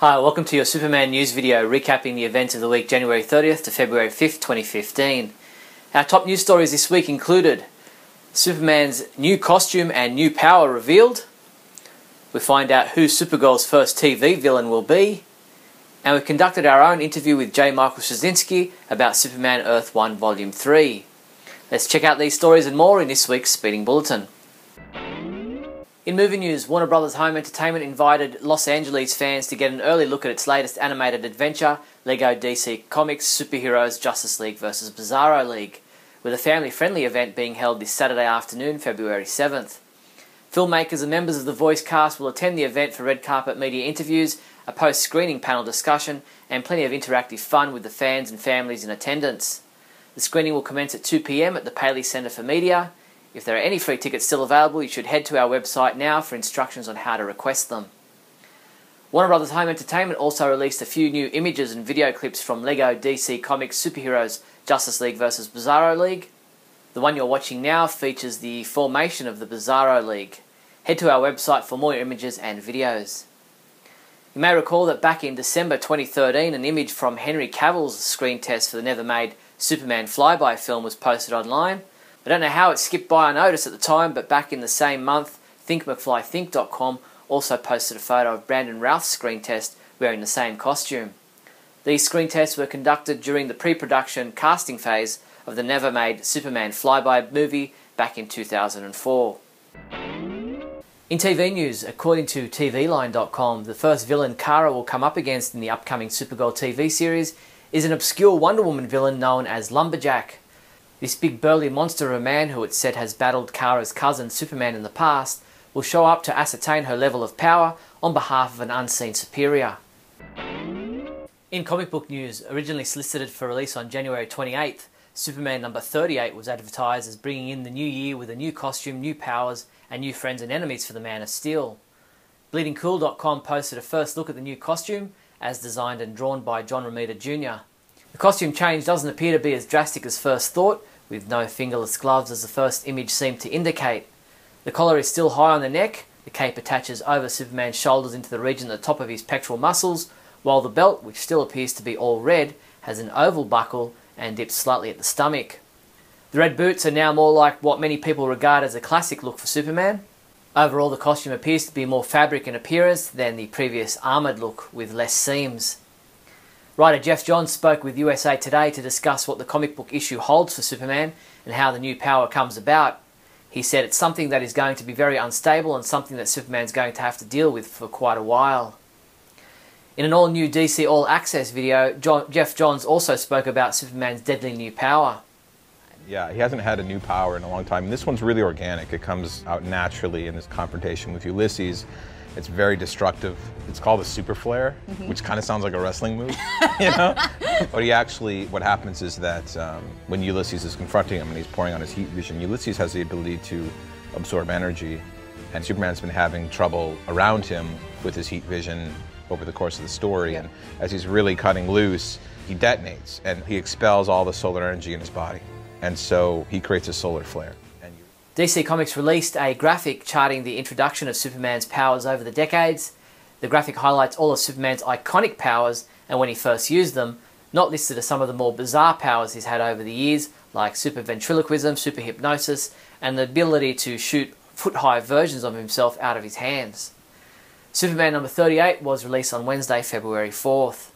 Hi, welcome to your Superman news video recapping the events of the week January 30th to February 5th, 2015. Our top news stories this week included Superman's new costume and new power revealed. We find out who Supergirl's first TV villain will be. And we conducted our own interview with J. Michael Straczynski about Superman Earth 1 Volume 3. Let's check out these stories and more in this week's Speeding Bulletin. In movie news, Warner Bros. Home Entertainment invited Los Angeles fans to get an early look at its latest animated adventure, LEGO DC Comics Superheroes Justice League vs. Bizarro League, with a family-friendly event being held this Saturday afternoon, February 7th. Filmmakers and members of the voice cast will attend the event for red carpet media interviews, a post-screening panel discussion, and plenty of interactive fun with the fans and families in attendance. The screening will commence at 2 p.m. at the Paley Centre for Media. If there are any free tickets still available, you should head to our website now for instructions on how to request them. Warner Bros. Home Entertainment also released a few new images and video clips from LEGO DC Comics Superheroes Justice League vs. Bizarro League. The one you're watching now features the formation of the Bizarro League. Head to our website for more images and videos. You may recall that back in December 2013, an image from Henry Cavill's screen test for the never-made Superman flyby film was posted online. I don't know how it skipped by unnoticed at the time, but back in the same month, ThinkMcFlyThink.com also posted a photo of Brandon Routh's screen test wearing the same costume. These screen tests were conducted during the pre-production casting phase of the never-made Superman flyby movie back in 2004. In TV news, according to TVline.com, the first villain Kara will come up against in the upcoming Supergirl TV series is an obscure Wonder Woman villain known as Lumberjack. This big burly monster of a man who it's said has battled Kara's cousin Superman in the past will show up to ascertain her level of power on behalf of an unseen superior. In comic book news, originally solicited for release on January 28th, Superman number 38 was advertised as bringing in the new year with a new costume, new powers, and new friends and enemies for the Man of Steel. BleedingCool.com posted a first look at the new costume, as designed and drawn by John Romita Jr. The costume change doesn't appear to be as drastic as first thought, with no fingerless gloves as the first image seemed to indicate. The collar is still high on the neck, the cape attaches over Superman's shoulders into the region at the top of his pectoral muscles, while the belt, which still appears to be all red, has an oval buckle and dips slightly at the stomach. The red boots are now more like what many people regard as a classic look for Superman. Overall, the costume appears to be more fabric in appearance than the previous armoured look with less seams. Writer Geoff Johns spoke with USA Today to discuss what the comic book issue holds for Superman and how the new power comes about. He said it's something that is going to be very unstable and something that Superman's going to have to deal with for quite a while. In an all-new DC All Access video, Geoff Johns also spoke about Superman's deadly new power. Yeah, he hasn't had a new power in a long time. And this one's really organic. It comes out naturally in this confrontation with Ulysses. It's very destructive. It's called a super flare, which kind of sounds like a wrestling move, you know? But what happens is that when Ulysses is confronting him and he's pouring on his heat vision, Ulysses has the ability to absorb energy. And Superman's been having trouble around him with his heat vision over the course of the story. And as he's really cutting loose, he detonates and he expels all the solar energy in his body. And so he creates a solar flare. DC Comics released a graphic charting the introduction of Superman's powers over the decades. The graphic highlights all of Superman's iconic powers and when he first used them, not listed as some of the more bizarre powers he's had over the years, like super ventriloquism, super hypnosis, and the ability to shoot foot-high versions of himself out of his hands. Superman number 38 was released on Wednesday, February 4th.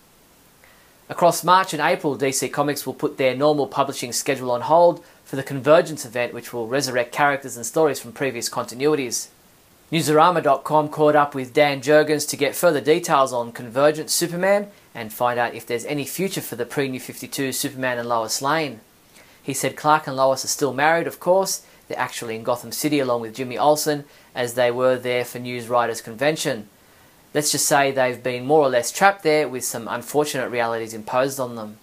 Across March and April, DC Comics will put their normal publishing schedule on hold for the Convergence event, which will resurrect characters and stories from previous continuities. Newsarama.com caught up with Dan Jurgens to get further details on Convergence Superman and find out if there's any future for the pre-New 52 Superman and Lois Lane. He said Clark and Lois are still married, of course. They're actually in Gotham City along with Jimmy Olsen, as they were there for News Writers Convention. Let's just say they've been more or less trapped there with some unfortunate realities imposed on them.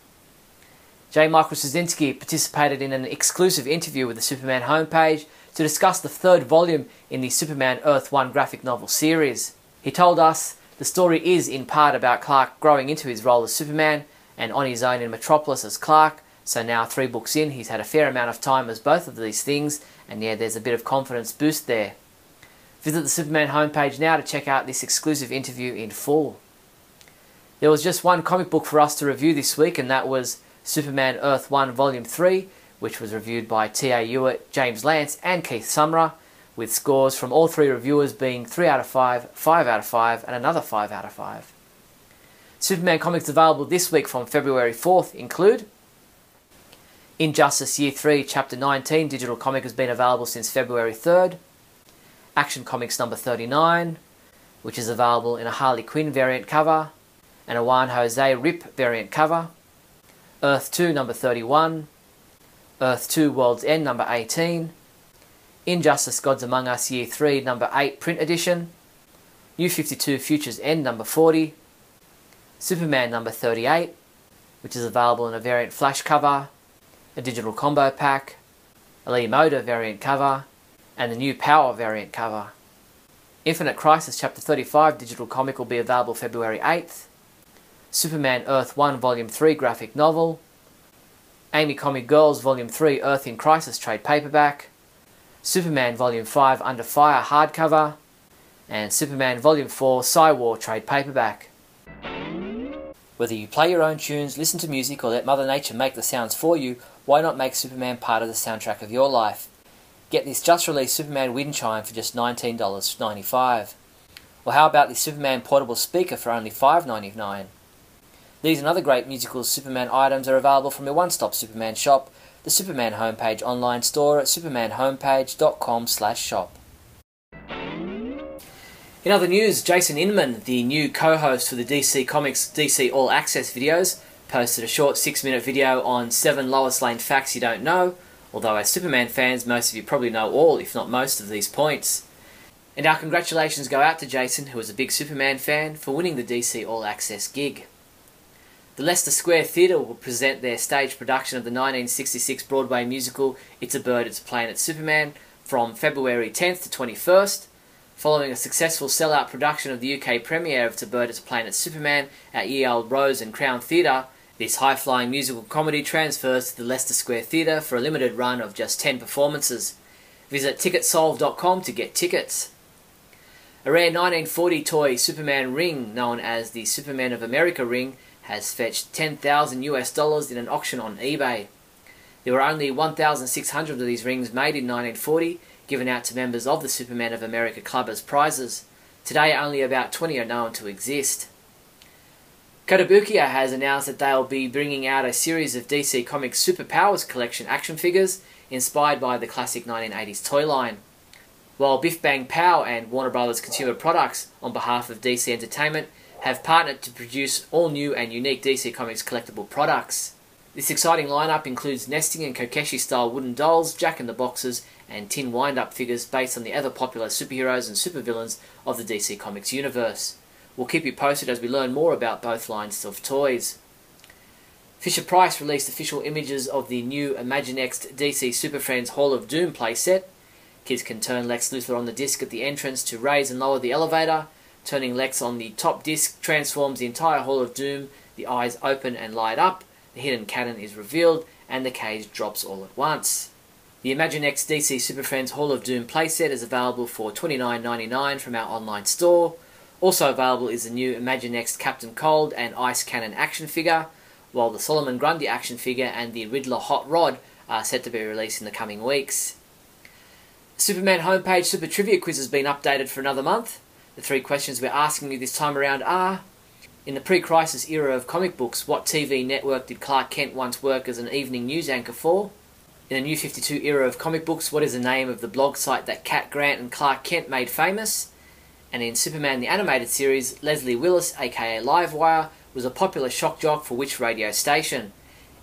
J. Michael Straczynski participated in an exclusive interview with the Superman homepage to discuss the third volume in the Superman Earth 1 graphic novel series. He told us the story is in part about Clark growing into his role as Superman and on his own in Metropolis as Clark, so now 3 books in he's had a fair amount of time as both of these things, and yeah, there's a bit of confidence boost there. Visit the Superman homepage now to check out this exclusive interview in full. There was just one comic book for us to review this week, and that was Superman Earth 1 Volume 3, which was reviewed by T.A. Hewitt, James Lance and Keith Summerer, with scores from all three reviewers being 3 out of 5, 5 out of 5 and another 5 out of 5. Superman comics available this week from February 4th include Injustice Year 3 Chapter 19 digital comic has been available since February 3rd. Action Comics number 39, which is available in a Harley Quinn variant cover and a Juan Jose Rip variant cover. Earth 2 number 31. Earth 2 World's End number 18. Injustice Gods Among Us Year 3 number 8 print edition. New 52 Future's End number 40. Superman number 38, which is available in a variant flash cover, a digital combo pack, a Lee Moda variant cover, and the new Power variant cover. Infinite Crisis Chapter 35 digital comic will be available February 8th. Superman Earth 1 Volume 3 graphic novel. Amy Comic Girls Volume 3 Earth in Crisis trade paperback. Superman Volume 5 Under Fire hardcover. And Superman Volume 4 Psy-War trade paperback. Whether you play your own tunes, listen to music, or let Mother Nature make the sounds for you, why not make Superman part of the soundtrack of your life? Get this just-released Superman wind chime for just $19.95. Or how about this Superman portable speaker for only $5.99? These and other great musical Superman items are available from your one-stop Superman shop, the Superman homepage online store at supermanhomepage.com/shop. In other news, Jason Inman, the new co-host for the DC Comics DC All Access videos, posted a short 6-minute video on 7 Lois Lane facts you don't know, although as Superman fans, most of you probably know all, if not most, of these points. And our congratulations go out to Jason, who is a big Superman fan, for winning the DC All Access gig. The Leicester Square Theatre will present their stage production of the 1966 Broadway musical It's a Bird, It's a Plane, It's Superman from February 10th to 21st. Following a successful sell-out production of the UK premiere of It's a Bird, It's a Plane, It's Superman at Ye Old Rose and Crown Theatre, this high-flying musical comedy transfers to the Leicester Square Theatre for a limited run of just 10 performances. Visit ticketsolve.com to get tickets. A rare 1940 toy Superman ring, known as the Superman of America ring, has fetched $10,000 in an auction on eBay. There were only 1,600 of these rings made in 1940, given out to members of the Superman of America Club as prizes. Today only about 20 are known to exist. Kotobukiya has announced that they'll be bringing out a series of DC Comics Superpowers collection action figures inspired by the classic 1980s toy line. While Biff Bang Pow and Warner Brothers Consumer Products, on behalf of DC Entertainment, have partnered to produce all new and unique DC Comics collectible products. This exciting lineup includes nesting and Kokeshi-style wooden dolls, Jack-in-the-Boxes, and tin wind-up figures based on the ever-popular superheroes and supervillains of the DC Comics universe. We'll keep you posted as we learn more about both lines of toys. Fisher-Price released official images of the new Imaginext DC Super Friends Hall of Doom playset. Kids can turn Lex Luthor on the disc at the entrance to raise and lower the elevator. Turning Lex on the top disc transforms the entire Hall of Doom, the eyes open and light up, the hidden cannon is revealed, and the cage drops all at once. The Imaginext DC Super Friends Hall of Doom playset is available for $29.99 from our online store. Also available is the new Imaginext Captain Cold and Ice Cannon action figure, while the Solomon Grundy action figure and the Riddler Hot Rod are set to be released in the coming weeks. The Superman homepage Super Trivia Quiz has been updated for another month. The 3 questions we're asking you this time around are: in the pre-crisis era of comic books, what TV network did Clark Kent once work as an evening news anchor for? In the New 52 era of comic books, what is the name of the blog site that Cat Grant and Clark Kent made famous? And in Superman the Animated Series, Leslie Willis, aka Livewire, was a popular shock jock for which radio station?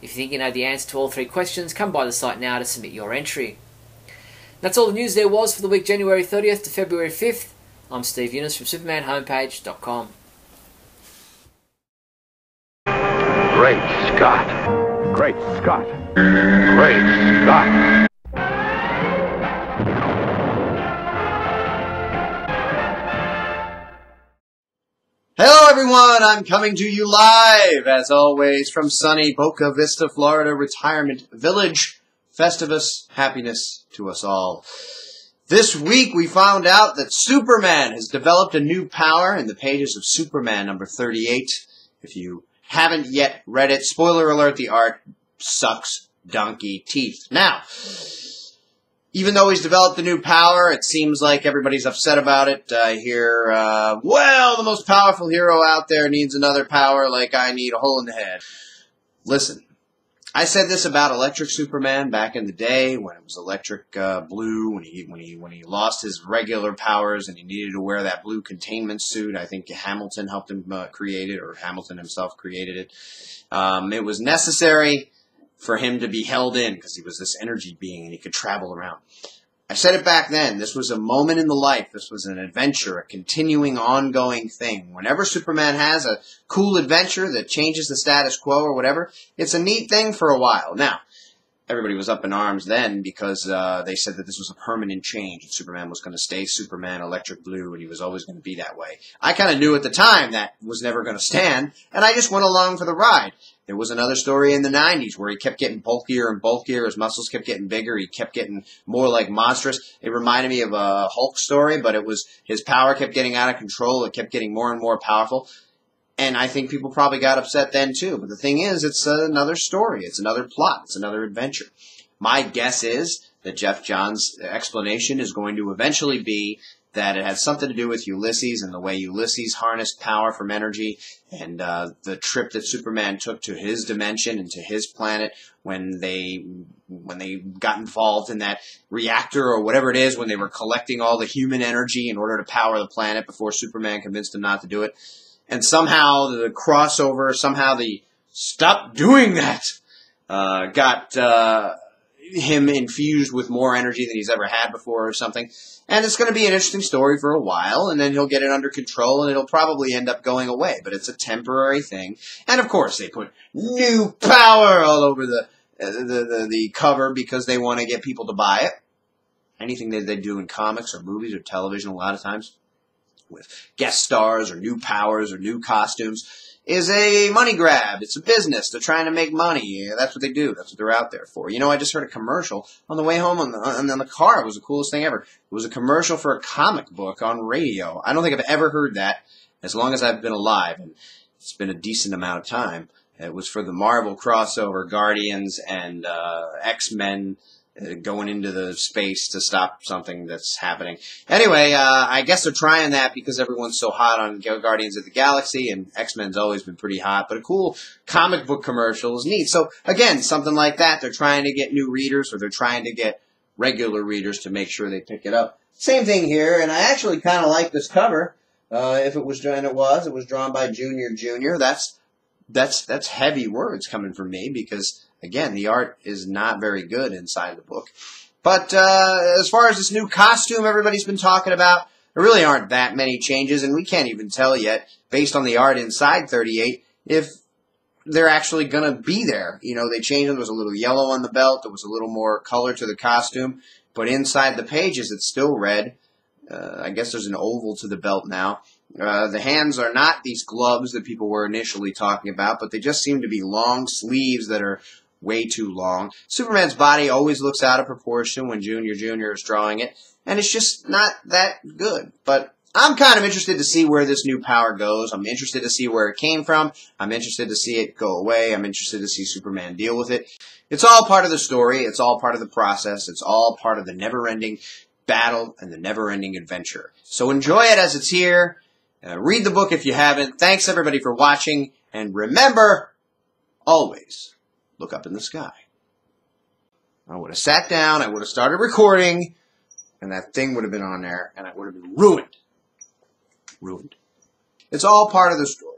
If you think you know the answer to all 3 questions, come by the site now to submit your entry. That's all the news there was for the week January 30th to February 5th. I'm Steve Younis from SupermanHomepage.com. Great Scott! Great Scott! Great Scott! Hello everyone, I'm coming to you live, as always, from sunny Boca Vista, Florida Retirement Village. Festivus, happiness to us all. This week we found out that Superman has developed a new power in the pages of Superman number 38. If you haven't yet read it, spoiler alert, the art sucks donkey teeth. Now, even though he's developed a new power, it seems like everybody's upset about it. I hear, well, the most powerful hero out there needs another power like I need a hole in the head. Listen, I said this about Electric Superman back in the day when it was Electric Blue, when he lost his regular powers and he needed to wear that blue containment suit. I think Hamilton helped him create it, or Hamilton himself created it. It was necessary for him to be held in because he was this energy being and he could travel around. I said it back then. This was a moment in the life. This was an adventure, a continuing, ongoing thing. Whenever Superman has a cool adventure that changes the status quo or whatever, it's a neat thing for a while. Now, everybody was up in arms then because they said that this was a permanent change. Superman was going to stay Superman, Electric Blue, and he was always going to be that way. I kind of knew at the time that was never going to stand, and I just went along for the ride. There was another story in the 90s where he kept getting bulkier and bulkier. His muscles kept getting bigger. He kept getting more like monstrous. It reminded me of a Hulk story, but it was his power kept getting out of control. It kept getting more and more powerful. And I think people probably got upset then too. But the thing is, it's another story. It's another plot. It's another adventure. My guess is that Jeff Johns' explanation is going to eventually be that it had something to do with Ulysses and the way Ulysses harnessed power from energy and the trip that Superman took to his dimension and to his planet when they got involved in that reactor or whatever it is, when they were collecting all the human energy in order to power the planet before Superman convinced him not to do it. And somehow the crossover, somehow the stop doing that got him infused with more energy than he's ever had before or something. And it's going to be an interesting story for a while, and then he'll get it under control, and it'll probably end up going away. But it's a temporary thing. And, of course, they put new power all over the cover because they want to get people to buy it. Anything that they do in comics or movies or television a lot of times with guest stars or new powers or new costumes is a money grab. It's a business. They're trying to make money. That's what they do. That's what they're out there for. You know, I just heard a commercial on the way home on the car. It was the coolest thing ever. It was a commercial for a comic book on radio. I don't think I've ever heard that as long as I've been alive, and it's been a decent amount of time. It was for the Marvel crossover, Guardians and X-Men going into the space to stop something that's happening. Anyway, I guess they're trying that because everyone's so hot on Guardians of the Galaxy, and X-Men's always been pretty hot, but a cool comic book commercial is neat. So, again, something like that. They're trying to get new readers, or they're trying to get regular readers to make sure they pick it up. Same thing here, and I actually kind of like this cover. If it was drawn by Junior. That's heavy words coming from me because, again, the art is not very good inside the book. But as far as this new costume everybody's been talking about, there really aren't that many changes, and we can't even tell yet, based on the art inside 38, if they're actually going to be there. You know, they changed them. There was a little yellow on the belt. There was a little more color to the costume. But inside the pages, it's still red. I guess there's an oval to the belt now. The hands are not these gloves that people were initially talking about, but they just seem to be long sleeves that are way too long. Superman's body always looks out of proportion when Junior is drawing it, and it's just not that good. But I'm kind of interested to see where this new power goes. I'm interested to see where it came from. I'm interested to see it go away. I'm interested to see Superman deal with it. It's all part of the story. It's all part of the process. It's all part of the never-ending battle and the never-ending adventure. So enjoy it as it's here. Read the book if you haven't. Thanks, everybody, for watching. And remember, always look up in the sky. I would have sat down, I would have started recording, and that thing would have been on there, and it would have been ruined. Ruined. It's all part of the story.